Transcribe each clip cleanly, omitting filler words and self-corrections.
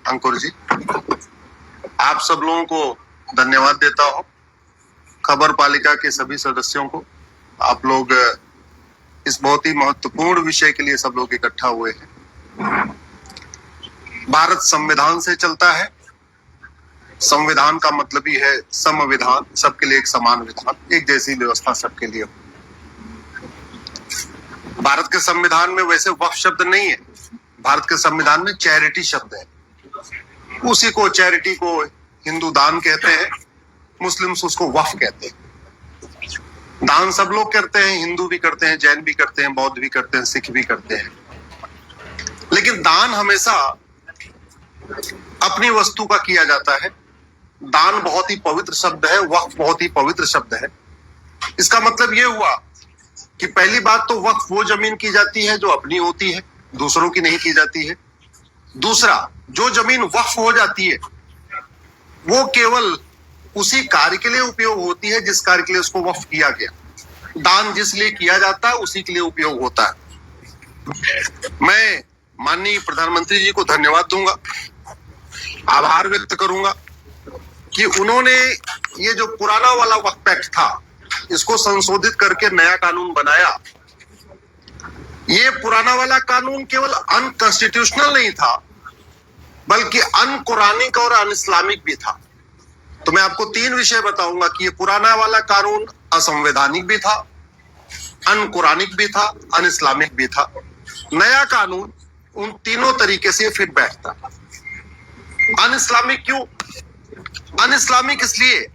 अंकुर जी, आप सब लोगों को धन्यवाद देता हूं। खबर पालिका के सभी सदस्यों को, आप लोग इस बहुत ही महत्वपूर्ण विषय के लिए सब लोग इकट्ठा हुए हैं। भारत संविधान से चलता है। संविधान का मतलब ही है समविधान, सबके लिए एक समान विधान, एक जैसी व्यवस्था सबके लिए। भारत के संविधान में वैसे वक्फ शब्द नहीं है। भारत के संविधान में चैरिटी शब्द है। उसी को, चैरिटी को हिंदू दान कहते हैं, मुस्लिम्स उसको वक्फ कहते हैं। दान सब लोग करते हैं, हिंदू भी करते हैं, जैन भी करते हैं, बौद्ध भी करते हैं, सिख भी करते हैं। लेकिन दान हमेशा अपनी वस्तु का किया जाता है। दान बहुत ही पवित्र शब्द है, वक्फ बहुत ही पवित्र शब्द है। इसका मतलब यह हुआ कि पहली बात तो वक्फ वो जमीन की जाती है जो अपनी होती है, दूसरों की नहीं की जाती है। दूसरा, जो जमीन वक्फ हो जाती है वो केवल उसी कार्य के लिए उपयोग होती है जिस कार्य के लिए उसको वक्फ किया गया। दान जिस लिए किया जाता है उसी के लिए उपयोग होता है। मैं माननीय प्रधानमंत्री जी को धन्यवाद दूंगा, आभार व्यक्त करूंगा कि उन्होंने ये जो पुराना वाला वक्फ एक्ट था इसको संशोधित करके नया कानून बनाया। ये पुराना वाला कानून केवल अनकॉन्स्टिट्यूशनल नहीं था बल्कि अनकुरानिक और अन इस्लामिक भी था। तो मैं आपको 3 विषय बताऊंगा कि ये पुराना वाला कानून असंवैधानिक भी था, अनकुरानिक भी था, अन इस्लामिक भी था। नया कानून उन तीनों तरीके से फिट बैठता। अन इस्लामिक क्यों? अन इस्लामिक इसलिए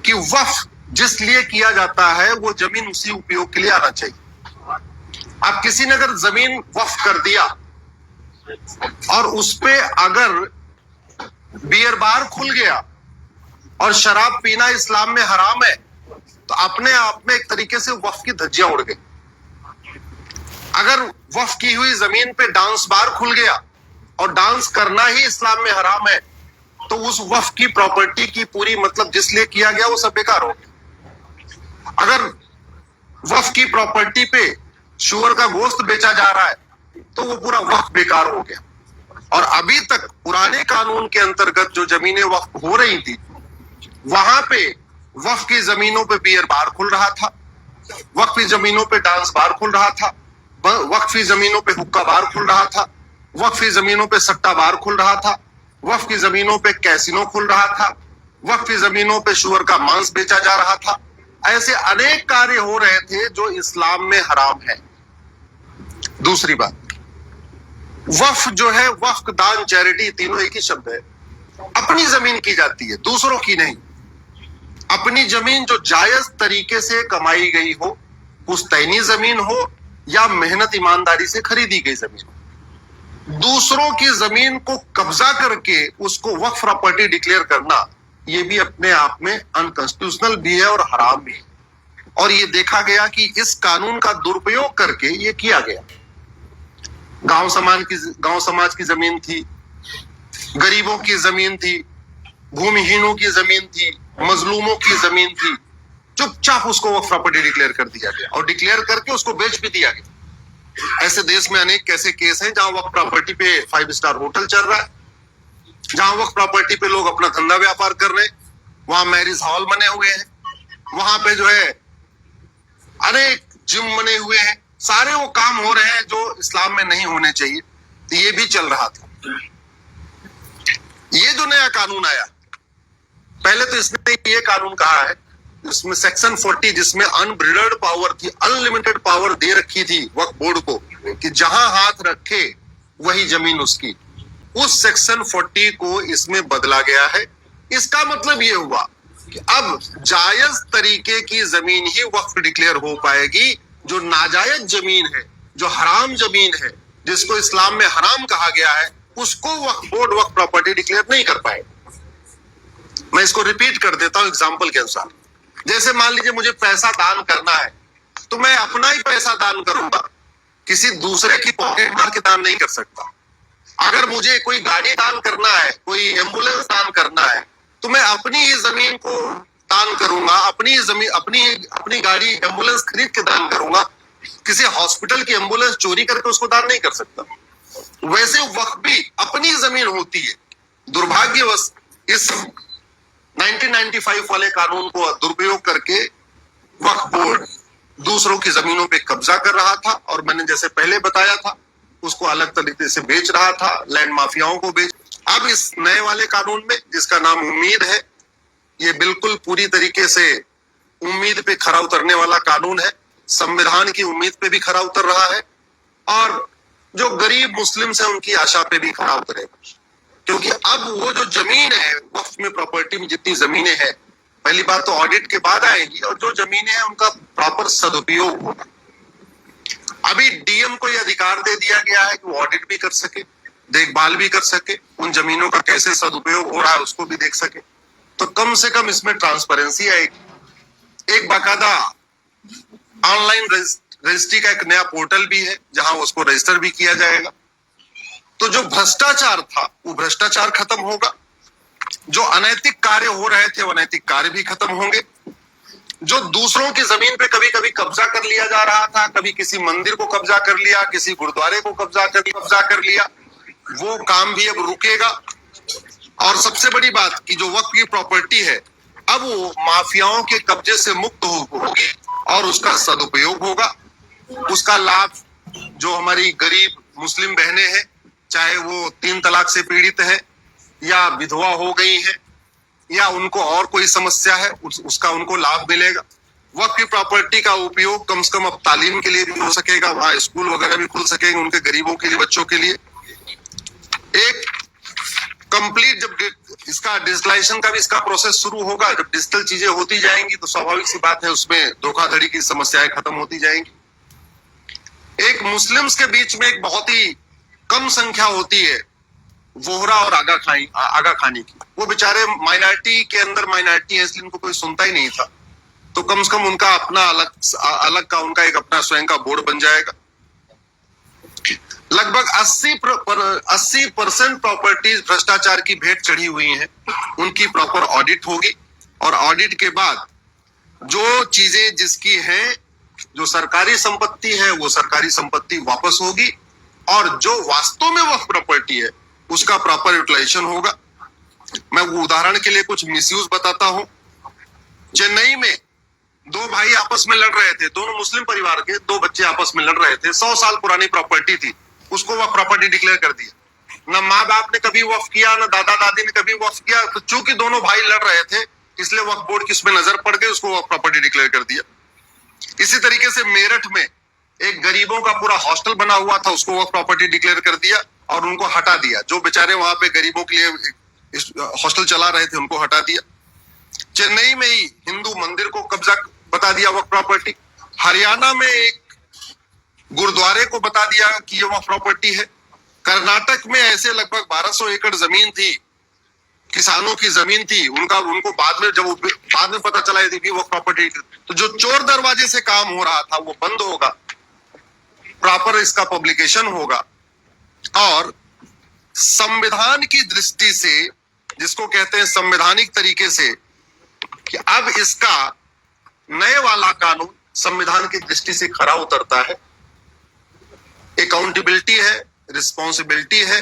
कि वक्फ जिस लिए किया जाता है वो जमीन उसी उपयोग के लिए आना चाहिए। अब किसी ने अगर जमीन वक्फ कर दिया और उस पे अगर बियर बार खुल गया और शराब पीना इस्लाम में हराम है तो अपने आप में एक तरीके से वक्फ की धज्जियां उड़ गई। अगर वक्फ की हुई जमीन पे डांस बार खुल गया और डांस करना ही इस्लाम में हराम है तो उस वक्फ की प्रॉपर्टी की पूरी, मतलब जिस लिए किया गया वो सब बेकार हो गया। अगर वक्फ की प्रॉपर्टी पे शुअर का गोश्त बेचा जा रहा है तो वो पूरा वक्फ बेकार हो गया। और अभी तक पुराने कानून के अंतर्गत जो जमीनें वक्फ हो रही थी वहां पे वक्फ की जमीनों पे बियर बार खुल रहा था, वक्फ की जमीनों पे डांस बार खुल रहा था, वक्फ की जमीनों पे हुक्का बार खुल रहा था, वक्फ की जमीनों पे सट्टा बार खुल रहा था, वक्फ की जमीनों पे कैसीनो खुल रहा था, वक्फ की जमीनों पे शुअर का मांस बेचा जा रहा था। ऐसे अनेक कार्य हो रहे थे जो इस्लाम में हराम है। दूसरी बात, वक्फ जो है, वक्फ, दान, चैरिटी, तीनों एक ही शब्द है। अपनी जमीन की जाती है, दूसरों की नहीं। अपनी जमीन जो जायज तरीके से कमाई गई हो, पुश्तैनी जमीन हो या मेहनत ईमानदारी से खरीदी गई जमीन हो। दूसरों की जमीन को कब्जा करके उसको वक्फ प्रॉपर्टी डिक्लेयर करना, यह भी अपने आप में अनकॉन्स्टिट्यूशनल भी है और हराम भी है। और ये देखा गया कि इस कानून का दुरुपयोग करके ये किया गया। गांव समाज की जमीन थी, गरीबों की जमीन थी, भूमिहीनों की जमीन थी, मजलूमों की जमीन थी, चुपचाप उसको वक्फ प्रॉपर्टी डिक्लेयर कर दिया गया और डिक्लेयर करके उसको बेच भी दिया गया। ऐसे देश में अनेक कैसे केस हैं जहां वक्फ प्रॉपर्टी पे 5 स्टार होटल चल रहा है, जहां वक्फ प्रॉपर्टी पे लोग अपना धंधा व्यापार कर रहे हैं, वहां मैरिज हॉल बने हुए हैं, वहां पे जो है अनेक जिम बने हुए हैं। सारे वो काम हो रहे हैं जो इस्लाम में नहीं होने चाहिए। तो ये भी चल रहा था। ये जो नया कानून आया, पहले तो इसने ये कानून कहा है, इसमें सेक्शन 40 जिसमें अनब्रिडल्ड पावर थी, अनलिमिटेड पावर दे रखी थी वक्फ बोर्ड को कि जहां हाथ रखे वही जमीन उसकी, उस सेक्शन 40 को इसमें बदला गया है। इसका मतलब ये हुआ कि अब जायज तरीके की जमीन ही वक्फ डिक्लेयर हो पाएगी। जो नाजायज जमीन है, जो हराम जमीन है, जिसको इस्लाम में हराम कहा गया है, उसको वक्फ बोर्ड वक्फ प्रॉपर्टी डिक्लेयर नहीं कर पाएगा। मैं इसको रिपीट कर देता हूं एग्जांपल के अनुसार। जैसे मान लीजिए मुझे पैसा दान करना है तो मैं अपना ही पैसा दान करूंगा, किसी दूसरे की पॉकेट मार के दान नहीं कर सकता। अगर मुझे कोई गाड़ी दान करना है, कोई एम्बुलेंस दान करना है तो मैं अपनी ही जमीन को दान करूंगा, अपनी जमीन, अपनी गाड़ी, एम्बुलेंस खरीद के दान करूंगा। किसी हॉस्पिटल की एम्बुलेंस चोरी करके उसको दान नहीं कर सकता। वैसे वक्फ भी अपनी जमीन होती है। दुर्भाग्यवश इस 1995 वाले कानून को दुरुपयोग करके वक्फ बोर्ड दूसरों की जमीनों पे कब्जा कर रहा था, और मैंने जैसे पहले बताया था उसको अलग तरीके से बेच रहा था, लैंड माफियाओं को बेच। अब इस नए वाले कानून में, जिसका नाम उम्मीद है, ये बिल्कुल पूरी तरीके से उम्मीद पे खरा उतरने वाला कानून है। संविधान की उम्मीद पे भी खरा उतर रहा है, और जो गरीब मुस्लिम्स हैं उनकी आशा पे भी खरा उतरेगा। क्योंकि अब वो जो जमीन है, वक्फ में प्रॉपर्टी में जितनी जमीनें हैं, पहली बात तो ऑडिट के बाद आएगी, और जो जमीनें हैं उनका प्रॉपर सदुपयोग होगा। अभी डीएम को यह अधिकार दे दिया गया है कि वो ऑडिट भी कर सके, देखभाल भी कर सके, उन जमीनों का कैसे सदुपयोग हो रहा है उसको भी देख सके। तो कम से कम इसमें ट्रांसपेरेंसी आएगी। एक बाकायदा ऑनलाइन रजिस्ट्री का एक नया पोर्टल भी है जहां उसको रजिस्टर भी किया जाएगा। तो जो भ्रष्टाचार था वो भ्रष्टाचार खत्म होगा, जो अनैतिक कार्य हो रहे थे वो अनैतिक कार्य भी खत्म होंगे, जो दूसरों की जमीन पे कभी कभी कब्जा कर लिया जा रहा था, कभी किसी मंदिर को कब्जा कर लिया, किसी गुरुद्वारे को कब्जा कर लिया, वो काम भी अब रुकेगा। और सबसे बड़ी बात कि जो वक्फ की प्रॉपर्टी है अब वो माफियाओं के कब्जे से मुक्त होगी और उसका सदुपयोग होगा। उसका लाभ जो हमारी गरीब मुस्लिम बहनें हैं, चाहे वो 3 तलाक से पीड़ित है, या विधवा हो गई है, या उनको और कोई समस्या है, उसका उनको लाभ मिलेगा। वक्फ की प्रॉपर्टी का उपयोग कम से कम अब तालीम के लिए भी हो सकेगा, वहां स्कूल वगैरह भी खुल सकेंगे उनके गरीबों के लिए, बच्चों के लिए। एक कंप्लीट जब इसका डिजिटलाइजेशन का भी इसका प्रोसेस शुरू होगा, जब डिजिटल चीजें होती जाएंगी तो स्वाभाविक सी बात है उसमें धोखाधड़ी की समस्याएं खत्म होती जाएंगी। एक मुस्लिम्स के बीच में एक बहुत ही कम संख्या होती है वोहरा और आगा खानी की। वो बेचारे माइनॉरिटी के अंदर माइनॉरिटी है, इसलिए उनको कोई सुनता ही नहीं था। तो कम से कम उनका अपना अलग का उनका एक अपना स्वयं का बोर्ड बन जाएगा। लगभग 80% प्रॉपर्टीज भ्रष्टाचार की भेंट चढ़ी हुई हैं, उनकी प्रॉपर ऑडिट होगी, और ऑडिट के बाद जो चीजें जिसकी हैं, जो सरकारी संपत्ति है वो सरकारी संपत्ति वापस होगी, और जो वास्तव में वह प्रॉपर्टी है उसका प्रॉपर यूटिलाइजेशन होगा। मैं उदाहरण के लिए कुछ मिसयूज बताता हूं। चेन्नई में 2 भाई आपस में लड़ रहे थे, दोनों मुस्लिम परिवार के 2 बच्चे आपस में लड़ रहे थे। 100 साल पुरानी प्रॉपर्टी थी, उसको वह प्रॉपर्टी डिक्लेयर कर दिया। न माँ बाप ने कभी वक्फ किया, न दादा दादी ने कभी वक्फ किया। तो चूंकि दोनों भाई लड़ रहे थे इसलिए वक्फ बोर्ड की उसमें नजर पड़ गई, उसको वक्फ प्रॉपर्टी डिक्लेयर कर दिया। इसी तरीके से मेरठ में एक गरीबों का पूरा हॉस्टल बना हुआ था, उसको वक्फ प्रॉपर्टी डिक्लेयर कर दिया और उनको हटा दिया। जो बेचारे वहां पे गरीबों के लिए हॉस्टल चला रहे थे उनको हटा दिया। चेन्नई में ही हिंदू मंदिर को कब्जा बता दिया वक्फ प्रॉपर्टी। हरियाणा में एक गुरुद्वारे को बता दिया कि ये वक्फ प्रॉपर्टी है। कर्नाटक में ऐसे लगभग 1200 एकड़ जमीन थी, किसानों की जमीन थी, उनको बाद में पता चला थी वक्फ प्रॉपर्टी। तो जो चोर दरवाजे से काम हो रहा था वो बंद होगा, प्रॉपर इसका पब्लिकेशन होगा, और संविधान की दृष्टि से, जिसको कहते हैं संवैधानिक तरीके से, कि अब इसका नए वाला कानून संविधान की दृष्टि से खरा उतरता है। अकाउंटेबिलिटी है, रिस्पॉन्सिबिलिटी है,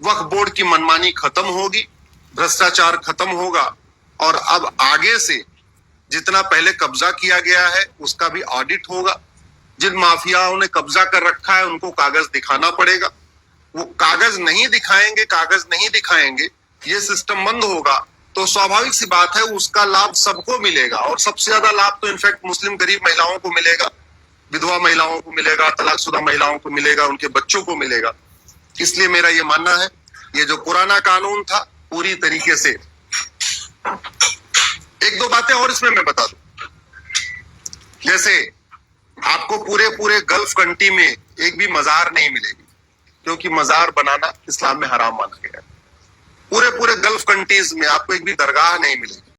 वक्फ बोर्ड की मनमानी खत्म होगी, भ्रष्टाचार खत्म होगा, और अब आगे से जितना पहले कब्जा किया गया है उसका भी ऑडिट होगा। जिन माफियाओं ने कब्जा कर रखा है उनको कागज दिखाना पड़ेगा। वो कागज नहीं दिखाएंगे, ये सिस्टम बंद होगा, तो स्वाभाविक सी बात है उसका लाभ सबको मिलेगा। और सबसे ज्यादा लाभ तो इनफैक्ट मुस्लिम गरीब महिलाओं को मिलेगा, विधवा महिलाओं को मिलेगा, तलाकशुदा महिलाओं को मिलेगा, उनके बच्चों को मिलेगा। इसलिए मेरा ये मानना है ये जो पुराना कानून था पूरी तरीके से। 1-2 बातें और इसमें मैं बता दूं। जैसे आपको पूरे गल्फ कंट्री में एक भी मजार नहीं मिलेगी, क्योंकि मजार बनाना इस्लाम में हराम माना गया है। पूरे गल्फ कंट्रीज में आपको एक भी दरगाह नहीं मिलेगी।